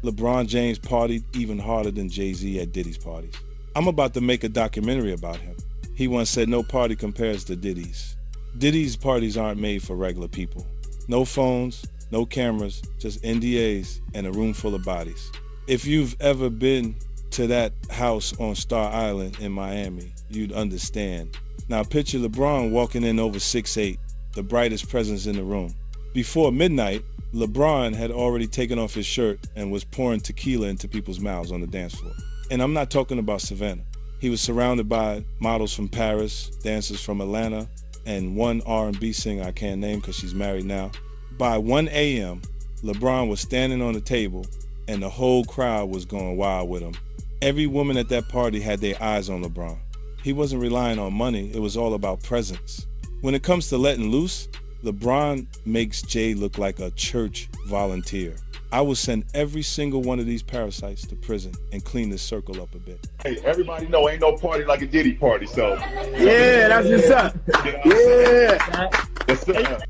LeBron James partied even harder than Jay-Z at Diddy's parties. I'm about to make a documentary about him. He once said no party compares to Diddy's. Diddy's parties aren't made for regular people. No phones, no cameras, just NDAs and a room full of bodies. If you've ever been to that house on Star Island in Miami, you'd understand. Now picture LeBron walking in over 6'8", the brightest presence in the room. Before midnight, LeBron had already taken off his shirt and was pouring tequila into people's mouths on the dance floor. And I'm not talking about Savannah. He was surrounded by models from Paris, dancers from Atlanta, and one R&B singer I can't name because she's married now. By 1 a.m., LeBron was standing on the table and the whole crowd was going wild with him. Every woman at that party had their eyes on LeBron. He wasn't relying on money, it was all about presence. When it comes to letting loose, LeBron makes Jay look like a church volunteer. I will send every single one of these parasites to prison and clean this circle up a bit. Hey, everybody know ain't no party like a Diddy party, so. Yeah, that's what's up. Yeah.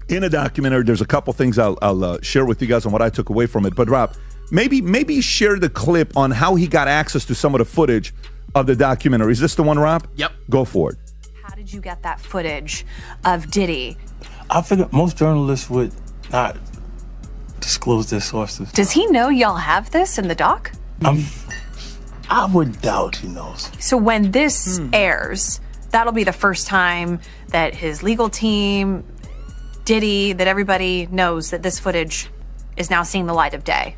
In a documentary, there's a couple things I'll share with you guys on what I took away from it. But Rob, maybe share the clip on how he got access to some of the footage of the documentary. Is this the one, Rob? Yep. Go for it. How did you get that footage of Diddy? I figured most journalists would not disclose their sources. Does he know y'all have this in the doc? I would doubt he knows. So when this airs, that'll be the first time that his legal team, Diddy, that everybody knows that this footage is now seeing the light of day.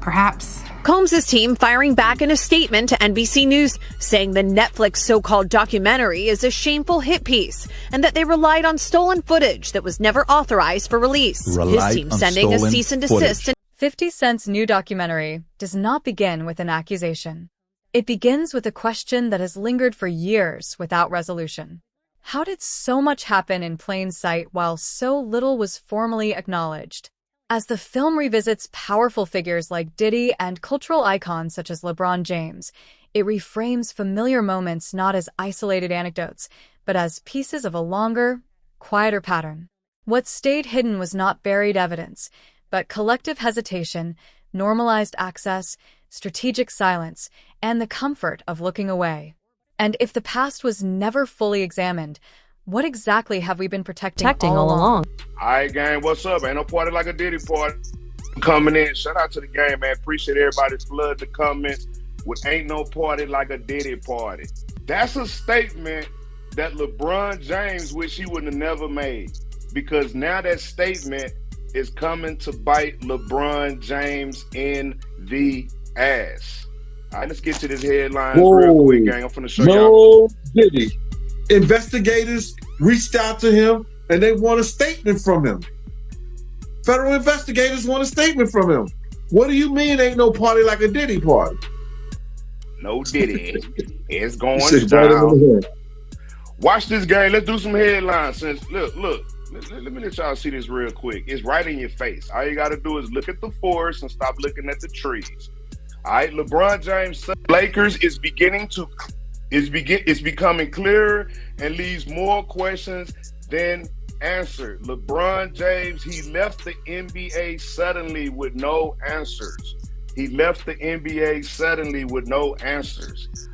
Perhaps. Combs' team firing back in a statement to NBC News, saying the Netflix so-called documentary is a shameful hit piece and that they relied on stolen footage that was never authorized for release. His team sending a cease and desist. 50 Cent's new documentary does not begin with an accusation. It begins with a question that has lingered for years without resolution. How did so much happen in plain sight while so little was formally acknowledged? As the film revisits powerful figures like Diddy and cultural icons such as LeBron James, it reframes familiar moments not as isolated anecdotes, but as pieces of a longer, quieter pattern. What stayed hidden was not buried evidence, but collective hesitation, normalized access, strategic silence, and the comfort of looking away. And if the past was never fully examined, what exactly have we been protecting all along? All right, gang, what's up? Ain't no party like a Diddy party. Coming in, shout out to the game, man. Appreciate everybody's flood the comments with ain't no party like a Diddy party. That's a statement that LeBron James wish he would have never made, because now that statement is coming to bite LeBron James in the ass. All right, let's get to this headlines real quick, gang. I'm finna show y'all. Diddy. Investigators reached out to him and they want a statement from him. Federal investigators want a statement from him. What do you mean ain't no party like a Diddy party? No Diddy. It's going down. Watch this game. Let's do some headlines. Since look. Let me let y'all see this real quick. It's right in your face. All you got to do is look at the forest and stop looking at the trees. All right, LeBron James, Lakers is becoming clearer and leaves more questions than answered. LeBron James, he left the NBA suddenly with no answers.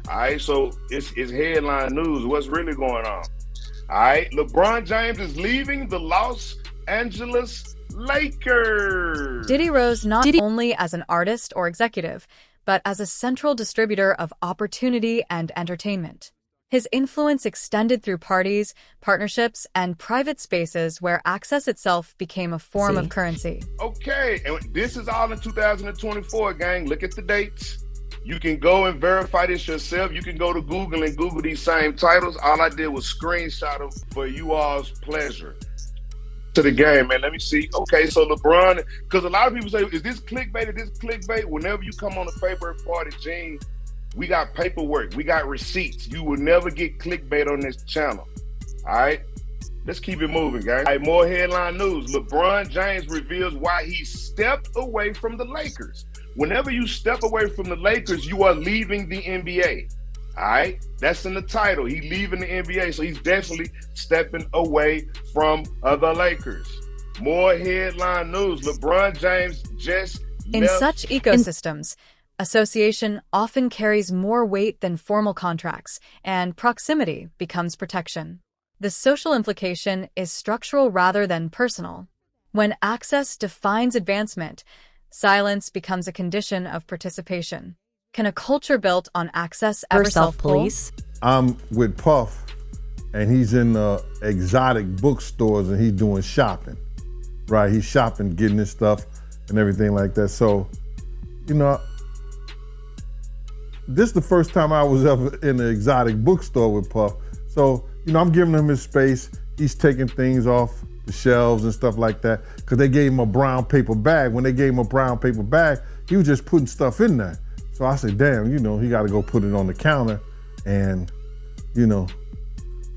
All right, so it's headline news. What's really going on? All right, LeBron James is leaving the Los Angeles Lakers. Diddy rose not only as an artist or executive, but as a central distributor of opportunity and entertainment. His influence extended through parties, partnerships, and private spaces where access itself became a form of currency. Okay, and this is all in 2024, gang. Look at the dates. You can go and verify this yourself. You can go to Google and Google these same titles. All I did was screenshot them for you all's pleasure. To the game, man. Let me see. Okay, so LeBron, because a lot of people say, is this clickbait? Is this clickbait? Whenever you come on a favorite party, Gene, we got paperwork. We got receipts. You will never get clickbait on this channel. All right? Let's keep it moving, gang. All right, more headline news. LeBron James reveals why he stepped away from the Lakers. Whenever you step away from the Lakers, you are leaving the NBA. All right, that's in the title. He's leaving the NBA, so he's definitely stepping away from the Lakers. More headline news. LeBron James just In such ecosystems, association often carries more weight than formal contracts, and proximity becomes protection. The social implication is structural rather than personal. When access defines advancement, silence becomes a condition of participation. Can a culture built on access ever self-police? I'm with Puff, and he's in exotic bookstores, and he's doing shopping, right? He's shopping, getting his stuff and everything like that. So, you know, this is the first time I was ever in an exotic bookstore with Puff. So, you know, I'm giving him his space. He's taking things off the shelves and stuff like that, because they gave him a brown paper bag. When they gave him a brown paper bag, he was just putting stuff in there. So I said, damn, you know, he got to go put it on the counter and, you know,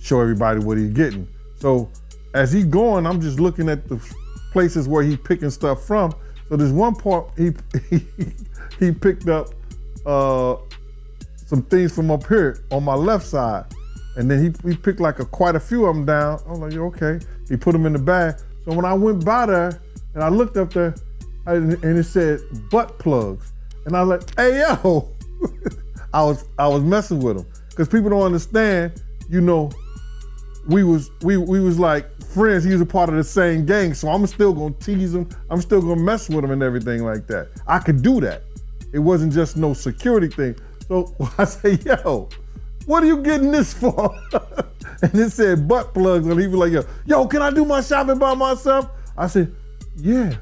show everybody what he's getting. So as he's going, I'm just looking at the places where he's picking stuff from. So there's one part he picked up some things from up here on my left side. And then he picked like quite a few of them down. I was like, okay. He put them in the bag. So when I went by there and I looked up there and it said butt plugs. And I was like, hey, yo. I was messing with him. Because people don't understand, you know, we was like friends. He was a part of the same gang. So I'm still gonna tease him. I'm still gonna mess with him and everything like that. I could do that. It wasn't just no security thing. So I say, yo, what are you getting this for? And it said butt plugs, and he was like, yo, can I do my shopping by myself? I said, yeah,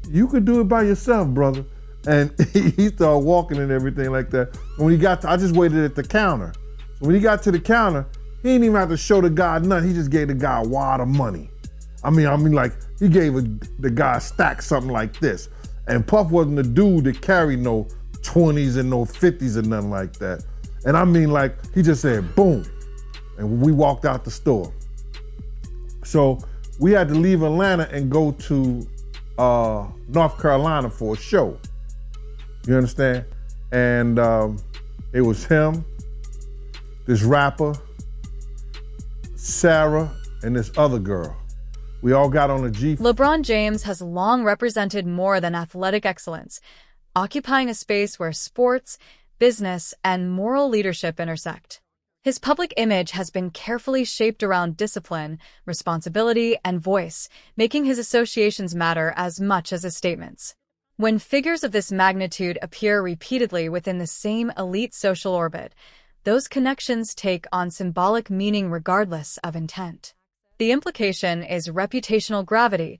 you could do it by yourself, brother. And he started walking and everything like that. When he got I just waited at the counter. So when he got to the counter, he didn't even have to show the guy nothing. He just gave the guy a wad of money. I mean, like, he gave the guy a stack, something like this. And Puff wasn't the dude that carried no 20s and no 50s and nothing like that. And I mean, like, he just said, boom. And we walked out the store. So we had to leave Atlanta and go to North Carolina for a show. You understand? And it was him, this rapper, Sarah, and this other girl. We all got on a Jeep. LeBron James has long represented more than athletic excellence, occupying a space where sports, business, and moral leadership intersect. His public image has been carefully shaped around discipline, responsibility, and voice, making his associations matter as much as his statements. When figures of this magnitude appear repeatedly within the same elite social orbit, those connections take on symbolic meaning regardless of intent. The implication is reputational gravity.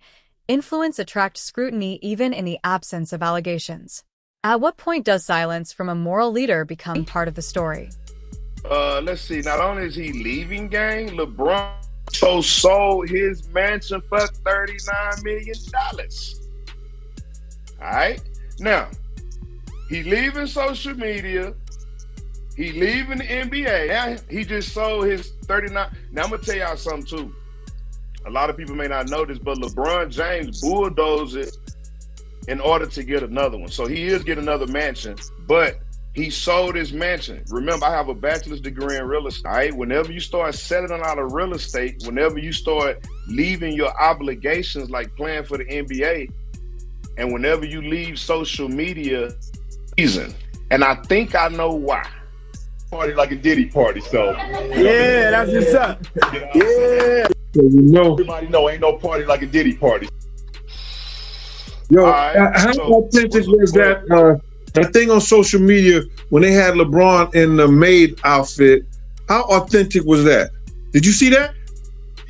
Influence attracts scrutiny even in the absence of allegations. At what point does silence from a moral leader become part of the story? Let's see. Not only is he leaving gang, LeBron sold his mansion for $39 million. All right. Now, he leaving social media. He leaving the NBA. Now, he just sold his 39. Now, I'm going to tell y'all something, too. A lot of people may not know this, but LeBron James bulldozed it in order to get another one. So he is getting another mansion, but he sold his mansion. Remember, I have a bachelor's degree in real estate. Right? Whenever you start settling out of real estate, whenever you start leaving your obligations like playing for the NBA, and whenever you leave social media, reason. And I think I know why. Party like a Diddy party, so. Yeah, that's what's up. Yeah. So you know, Everybody know ain't no party like a Diddy party. Yo, right, how so- authentic was that thing on social media when they had LeBron in the maid outfit? How authentic was that? Did you see that?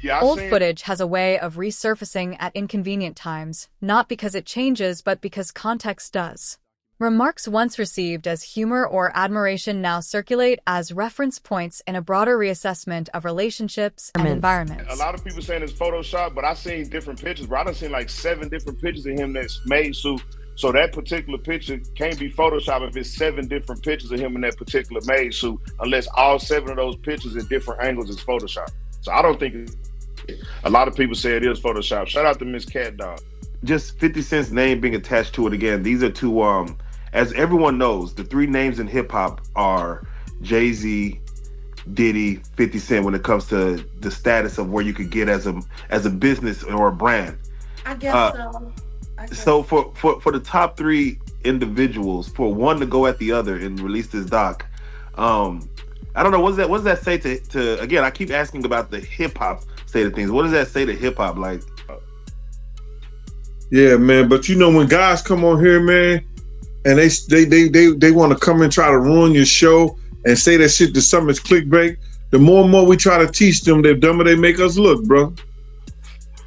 Yeah, Old footage has a way of resurfacing at inconvenient times, not because it changes, but because context does. Remarks once received as humor or admiration now circulate as reference points in a broader reassessment of relationships and environments. A lot of people saying it's Photoshop, but I seen different pictures, bro. I done seen like 7 different pictures of him that's made suit. So that particular picture can't be Photoshop if it's 7 different pictures of him in that particular made suit, unless all 7 of those pictures in different angles is Photoshop. So I don't think a lot of people say it is Photoshop. Shout out to Miss Cat Dog. Just 50 Cent's name being attached to it again. These are two, as everyone knows, the 3 names in hip hop are Jay-Z, Diddy, 50 Cent when it comes to the status of where you could get as a business or a brand. I guess so. So for the top three individuals, for one to go at the other and release this doc, I don't know, what does that say to again, I keep asking about the hip hop state of things. What does that say to hip hop? Like, yeah, man, but you know, when guys come on here, man, and they want to come and try to ruin your show and say that shit to some is clickbait, the more and more we try to teach them, the dumber they make us look, bro.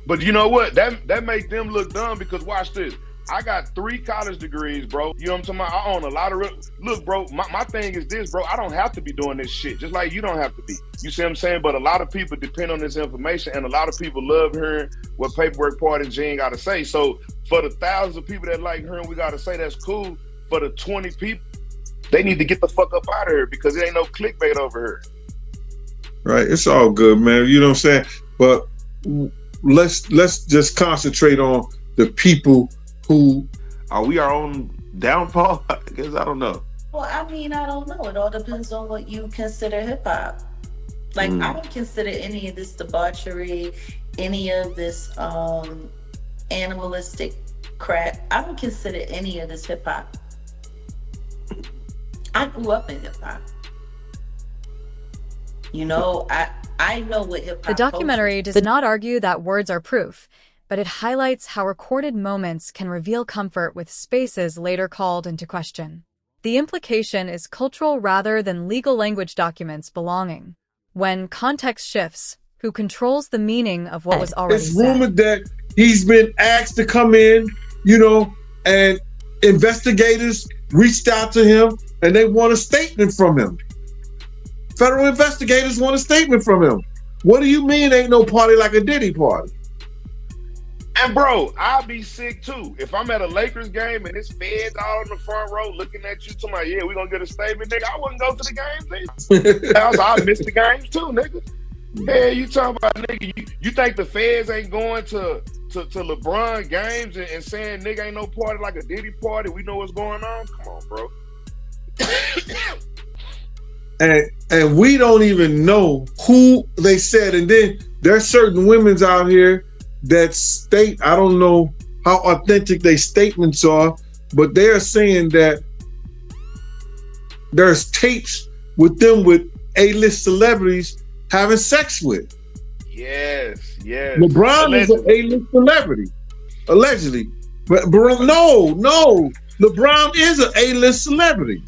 But you know what? That make them look dumb, because watch this. I got 3 college degrees, bro. You know what I'm talking about? I own a lot of look, bro, my thing is this, bro. I don't have to be doing this shit, just like you don't have to be. You see what I'm saying? But a lot of people depend on this information, and a lot of people love hearing what Paperwork Party and Gene got to say. So for the thousands of people that like hearing we got to say, that's cool. For the 20 people, they need to get the fuck up out of here, because it ain't no clickbait over here. Right, it's all good, man. You know what I'm saying? But let's just concentrate on the people who are we our own downfall? I guess I don't know. Well, I mean, I don't know. It all depends on what you consider hip hop. Like, I don't consider any of this debauchery, any of this animalistic crap. I don't consider any of this hip hop. I grew up in hip hop. You know, I know what hip hop. The documentary does not argue that words are proof, but it highlights how recorded moments can reveal comfort with spaces later called into question. The implication is cultural rather than legal language documents belonging. When context shifts, who controls the meaning of what was already said? It's rumored that he's been asked to come in, you know, and investigators reached out to him and they want a statement from him. Federal investigators want a statement from him. What do you mean ain't no party like a Diddy party? And bro, I'll be sick too. If I'm at a Lakers game and it's feds all in the front row looking at you, talking about, yeah, we gonna get a statement, nigga, I wouldn't go to the games either. I miss the games too, nigga. Yeah, you talking about, nigga, you think the feds ain't going to LeBron games and saying, nigga, ain't no party like a Diddy party, we know what's going on? Come on, bro. And we don't even know who they said. And then there's certain women's out here that state, I don't know how authentic their statements are, but they're saying that there's tapes with them with A-list celebrities having sex with. Yes. LeBron is an A-list celebrity, allegedly. But no, LeBron is an A-list celebrity.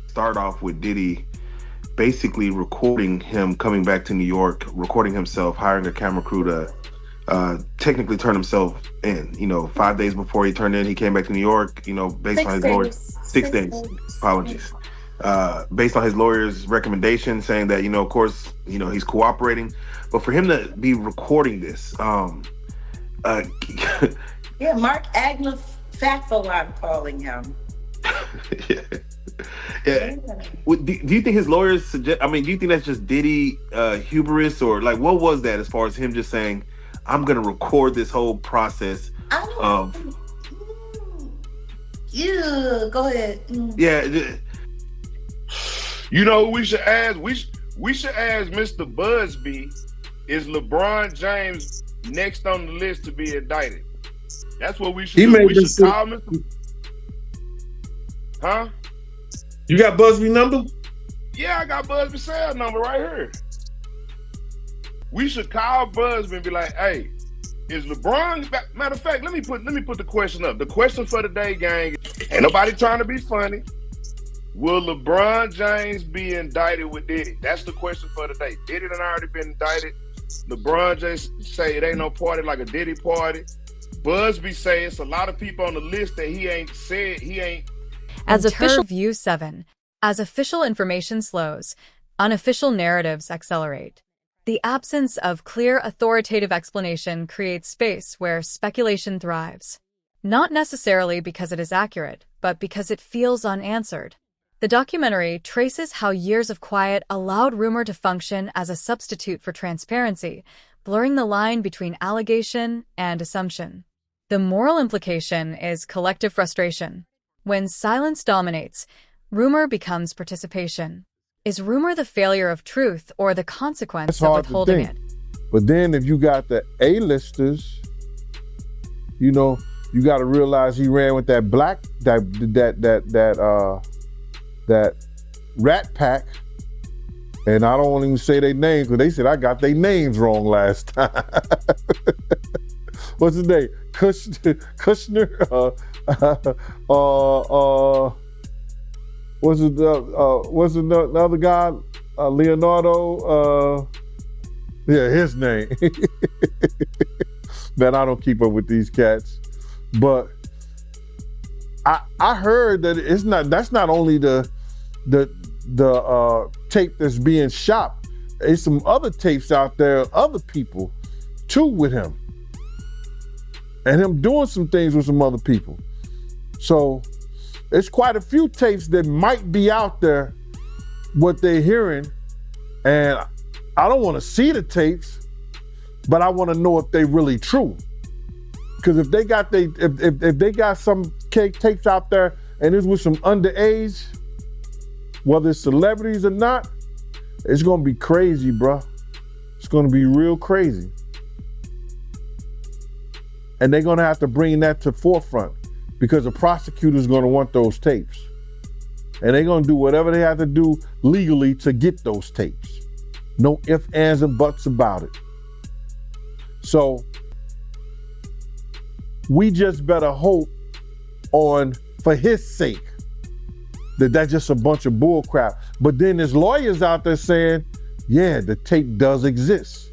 Start off with Diddy basically recording him coming back to New York, recording himself, hiring a camera crew to technically turn himself in. You know, 5 days before he turned in, he came back to New York, you know, based on his lawyer's 6 days. Apologies. Based on his lawyer's recommendation, saying that, you know, of course, you know, he's cooperating. But for him to be recording this, yeah, Mark Agnew Fatfo, I'm calling him. Yeah. Do you think his lawyers suggest? I mean, do you think that's just Diddy hubris, or like what was that as far as him just saying, "I'm gonna record this whole process"? Yeah, go ahead. Yeah. You know, we should ask. We should ask Mr. Busby. Is LeBron James next on the list to be indicted? That's what we should do. We should call Mr. Huh? You got Busby number? Yeah, I got Busby's cell number right here. We should call Busby and be like, hey, is LeBron, matter of fact, let me put the question up. The question for the day, gang, ain't nobody trying to be funny. Will LeBron James be indicted with Diddy? That's the question for the day. Diddy done already been indicted. LeBron James say it ain't no party like a Diddy party. Busby say it's a lot of people on the list that he ain't said, he ain't. As official View 7, as official information slows, unofficial narratives accelerate. The absence of clear authoritative explanation creates space where speculation thrives. Not necessarily because it is accurate, but because it feels unanswered. The documentary traces how years of quiet allowed rumor to function as a substitute for transparency, blurring the line between allegation and assumption. The moral implication is collective frustration. When silence dominates, rumor becomes participation. Is rumor the failure of truth or the consequence of withholding it? But then if you got the A-listers You know, you got to realize he ran with that Rat Pack, and I don't want to even say their names because they said I got their names wrong last time. What's his name? Kushner. What's the other guy? Leonardo. Yeah, his name. Man, I don't keep up with these cats, but I heard that that's not only the tape that's being shot. There's some other tapes out there, other people too with him, and him doing some things with some other people. So it's quite a few tapes that might be out there, what they're hearing, and I don't want to see the tapes, but I want to know if they really true. Because if they got if they got some tapes out there and it's with some underage, whether it's celebrities or not, it's gonna be crazy, bro. It's gonna be real crazy. And they're gonna have to bring that to forefront because the prosecutor's gonna want those tapes. And they're gonna do whatever they have to do legally to get those tapes. No ifs, ands, and buts about it. So we just better hope for his sake, that's just a bunch of bull crap. But then there's lawyers out there saying, yeah, the tape does exist.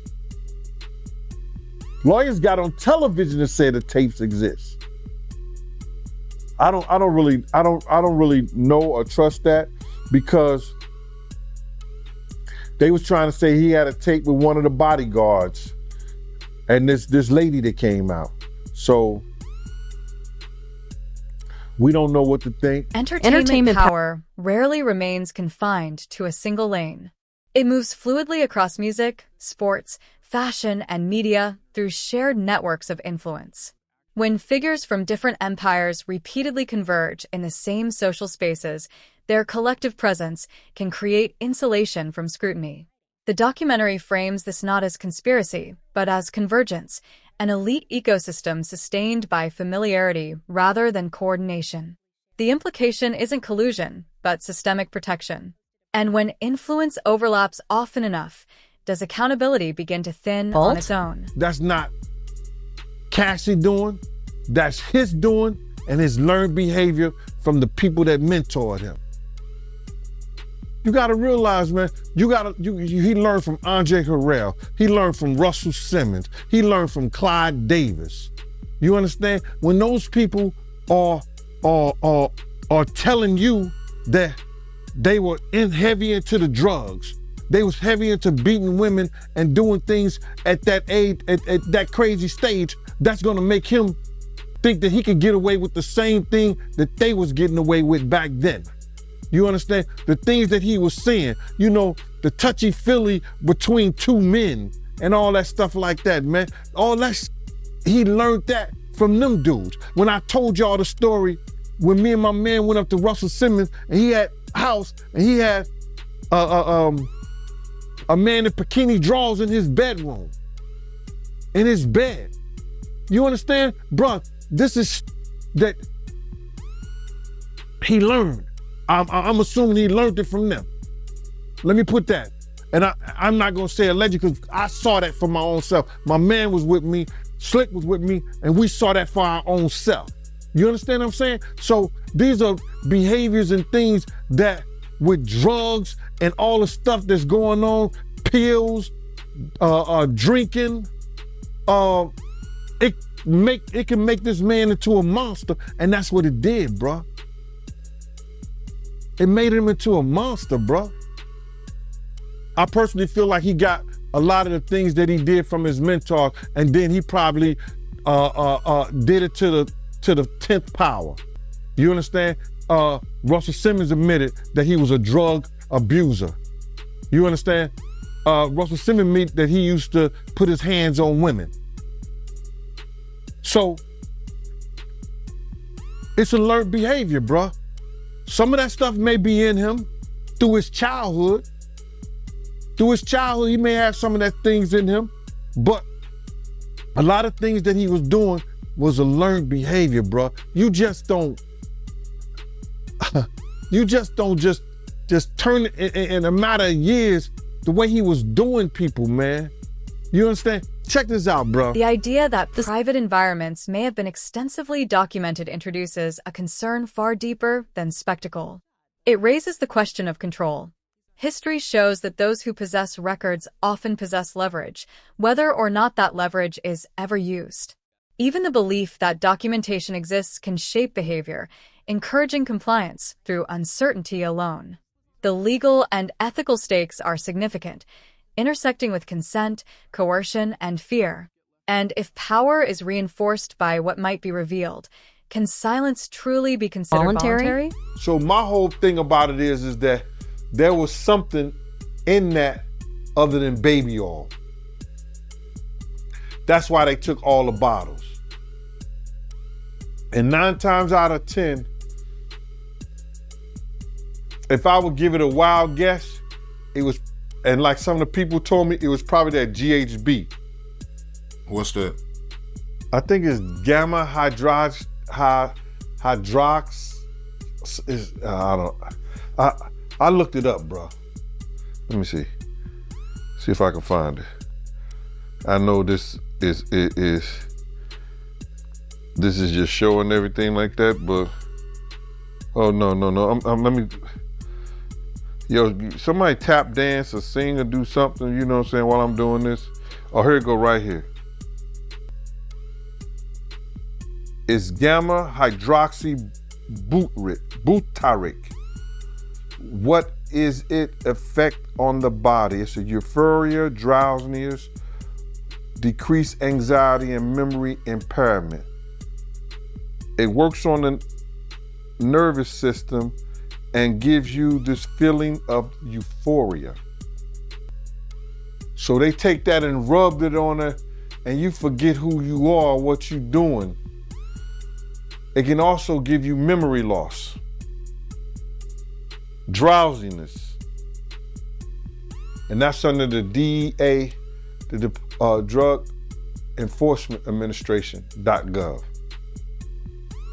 Lawyers got on television to say the tapes exist. I don't really know or trust that, because they was trying to say he had a tape with one of the bodyguards and this lady that came out. So we don't know what to think. Entertainment power rarely remains confined to a single lane. It moves fluidly across music, sports, fashion, and media through shared networks of influence. When figures from different empires repeatedly converge in the same social spaces, their collective presence can create insulation from scrutiny. The documentary frames this not as conspiracy, but as convergence, an elite ecosystem sustained by familiarity rather than coordination. The implication isn't collusion, but systemic protection. And when influence overlaps often enough, does accountability begin to thin on its own? That's not Cassie doing, that's his doing, and his learned behavior from the people that mentored him. You gotta realize, man, he learned from Andre Harrell. He learned from Russell Simmons. He learned from Clyde Davis. You understand? When those people are telling you that they were heavy into the drugs, they was heavy into beating women and doing things at that age, at that crazy stage, that's gonna make him think that he could get away with the same thing that they was getting away with back then. You understand? The things that he was saying, you know, the touchy-feely between two men and all that stuff like that, man. All that, he learned that from them dudes. When I told y'all the story, when me and my man went up to Russell Simmons and he had a house and he had a man in bikini drawers in his bedroom, in his bed. You understand? Bruh, this is that he learned. I'm assuming he learned it from them. Let me put that. And I'm not gonna say alleged because I saw that for my own self. My man was with me, Slick was with me, and we saw that for our own self. You understand what I'm saying? So these are behaviors and things that with drugs and all the stuff that's going on, pills, drinking, it can make this man into a monster, and that's what it did, bruh. It made him into a monster, bro. I personally feel like he got a lot of the things that he did from his mentor, and then he probably did it to the 10th power. You understand? Russell Simmons admitted that he was a drug abuser. You understand? Russell Simmons admitted that he used to put his hands on women. So it's a learned behavior, bro. Some of that stuff may be in him through his childhood. Through his childhood, he may have some of that things in him, but a lot of things that he was doing was a learned behavior, bro. You just don't just turn it in a matter of years the way he was doing people, man. You understand? Check this out, bro. The idea that private environments may have been extensively documented introduces a concern far deeper than spectacle. It raises the question of control. History shows that those who possess records often possess leverage, whether or not that leverage is ever used. Even the belief that documentation exists can shape behavior, encouraging compliance through uncertainty alone. The legal and ethical stakes are significant, intersecting with consent, coercion, and fear. And if power is reinforced by what might be revealed, can silence truly be considered voluntary? So my whole thing about it is that there was something in that other than baby oil. That's why they took all the bottles. And 9 times out of 10, if I would give it a wild guess, it was, and like some of the people told me, it was probably that GHB. What's that? I think it's gamma hydrox. I looked it up, bro. Let me see. See if I can find it. I know this is just showing everything like that, but oh no. Let me. Yo, somebody tap dance or sing or do something, you know what I'm saying, while I'm doing this. Oh, here it go right here. It's gamma hydroxy butyric. What is it effect on the body? It's a euphoria, drowsiness, decreased anxiety, and memory impairment. It works on the nervous system and gives you this feeling of euphoria. So they take that and rubbed it on her, and you forget who you are, what you're doing. It can also give you memory loss, drowsiness, and that's under the DEA, the Drug Enforcement Administration.gov.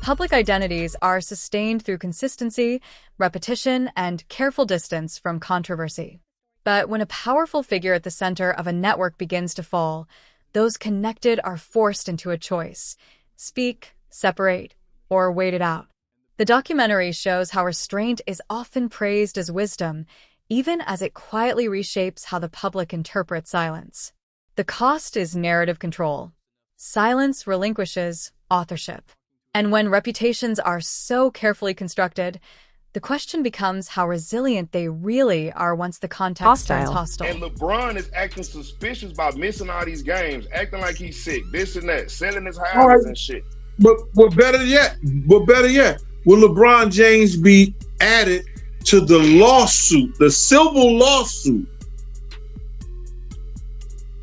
Public identities are sustained through consistency, repetition, and careful distance from controversy. But when a powerful figure at the center of a network begins to fall, those connected are forced into a choice: speak, separate, or wait it out. The documentary shows how restraint is often praised as wisdom, even as it quietly reshapes how the public interprets silence. The cost is narrative control. Silence relinquishes authorship. And when reputations are so carefully constructed, the question becomes how resilient they really are once the context turns hostile. And LeBron is acting suspicious about missing all these games, acting like he's sick, this and that, selling his houses and shit. But better yet, will LeBron James be added to the lawsuit, the civil lawsuit?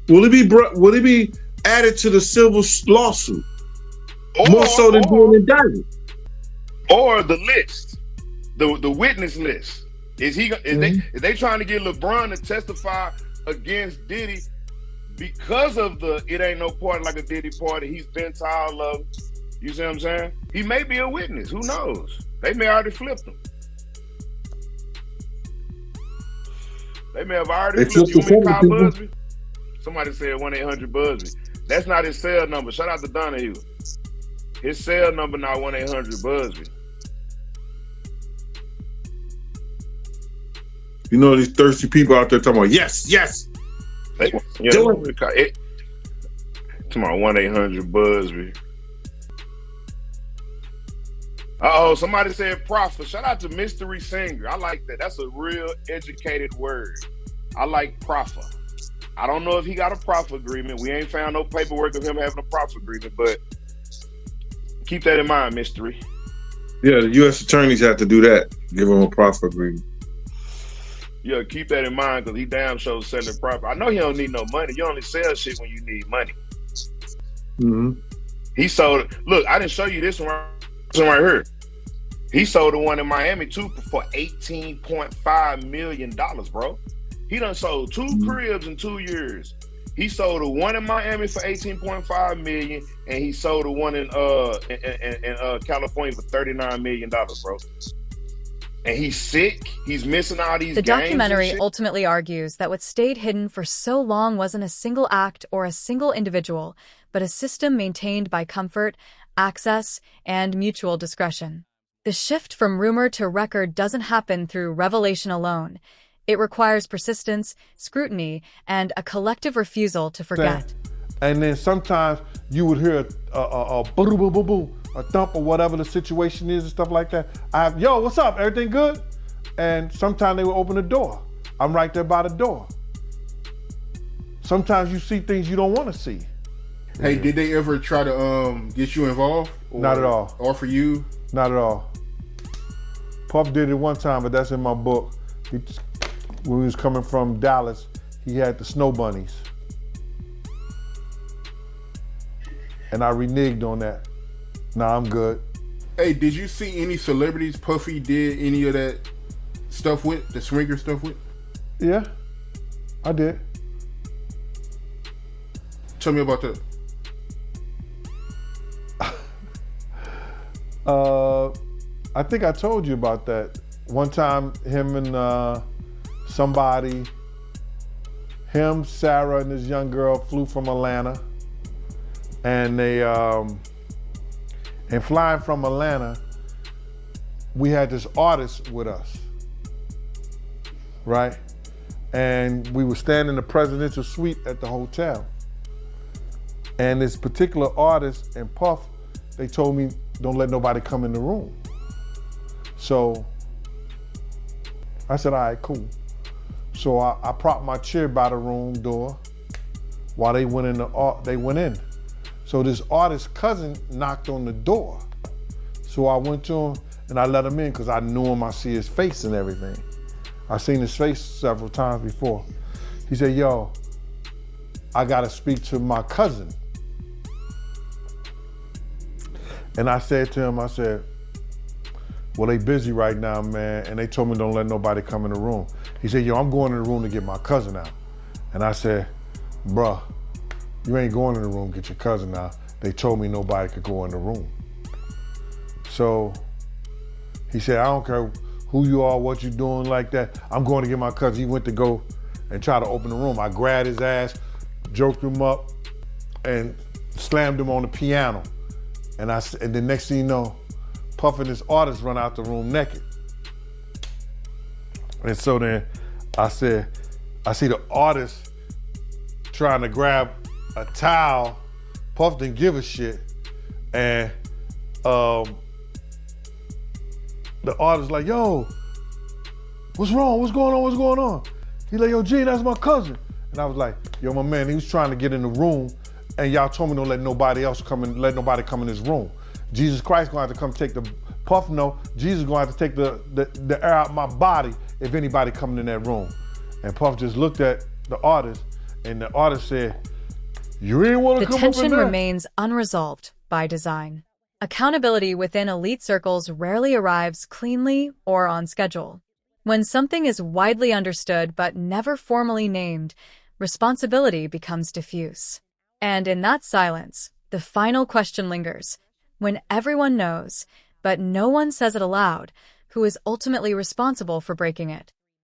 Will it be added to the civil lawsuit? More so than being indicted. Or the list, the witness list. Is they trying to get LeBron to testify against Diddy because of the "it ain't no party like a Diddy party"? He's been to all of them. You see what I'm saying? He may be a witness. Who knows? They may already flipped him. They may have already flipped him. You want me to call Busby? Somebody said 1-800-Busby. That's not his cell number. Shout out to Donahue. His cell number not 1-800-Busby. You know these thirsty people out there talking about yes. Come on, 1-800-Busby. Somebody said Prophet. Shout out to Mystery Singer. I like that. That's a real educated word. I like Prophet. I don't know if he got a profit agreement. We ain't found no paperwork of him having a profit agreement, but keep that in mind, Mystery. Yeah, the U.S. attorneys have to do that. Give him a profit agreement. Yeah, keep that in mind because he damn sure selling property. I know he don't need no money. You only sell shit when you need money. Mm-hmm. He sold. Look, I didn't show you this one right here. He sold the one in Miami too for $18.5 million, bro. He done sold 2 cribs in 2 years. He sold the one in Miami for 18.5 million, and he sold the one in California for $39 million, bro. And he's sick. He's missing all these The games and documentary shit. ultimately argues that what stayed hidden for so long wasn't a single act or a single individual, but a system maintained by comfort, access, and mutual discretion. The shift from rumor to record doesn't happen through revelation alone. It requires persistence, scrutiny, and a collective refusal to forget. And then sometimes you would hear a boo boo boo boo, a thump or whatever the situation is and stuff like that. Yo, what's up? Everything good? And sometimes they will open the door. I'm right there by the door. Sometimes you see things you don't want to see. Hey, did they ever try to get you involved? Or Not at all. Offer you? Not at all. Puff did it one time, but that's in my book. When he was coming from Dallas, he had the snow bunnies. And I reneged on that. Nah, I'm good. Hey, did you see any celebrities Puffy did any of that stuff with, the swinger stuff with? Yeah, I did. Tell me about that. I think I told you about that. One time, him and somebody, him, Sarah, and this young girl flew from Atlanta. And they, and flying from Atlanta, we had this artist with us, right? And we were staying in the presidential suite at the hotel. And this particular artist and Puff, they told me, don't let nobody come in the room. So I said, all right, cool. So I propped my chair by the room door while they went in. So this artist's cousin knocked on the door. So I went to him and I let him in because I knew him, I see his face and everything. I seen his face several times before. He said, yo, I gotta speak to my cousin. And I said to him, I said, well, they busy right now, man, and they told me don't let nobody come in the room. He said, yo, I'm going in the room to get my cousin out. And I said, bruh, you ain't going in the room, get your cousin out. They told me nobody could go in the room. So he said, I don't care who you are, what you doing like that. I'm going to get my cousin. He went to go and try to open the room. I grabbed his ass, joked him up, and slammed him on the piano. And the next thing you know, Puff and this artist run out the room naked. And so then I said, I see the artist trying to grab a towel. Puff didn't give a shit. And the artist like, yo, what's wrong? What's going on? What's going on? He like, yo, G, that's my cousin. And I was like, yo, my man, he was trying to get in the room and y'all told me don't let nobody else come in, let nobody come in this room. Jesus Christ gonna have to come take the, Puff no, Jesus gonna have to take the air out my body if anybody coming in that room. And Puff just looked at the artist and the artist said, you ain't wanna come up in there? The tension remains unresolved by design. Accountability within elite circles rarely arrives cleanly or on schedule. When something is widely understood but never formally named, responsibility becomes diffuse. And in that silence, the final question lingers. When everyone knows, but no one says it aloud, who is ultimately responsible for breaking it?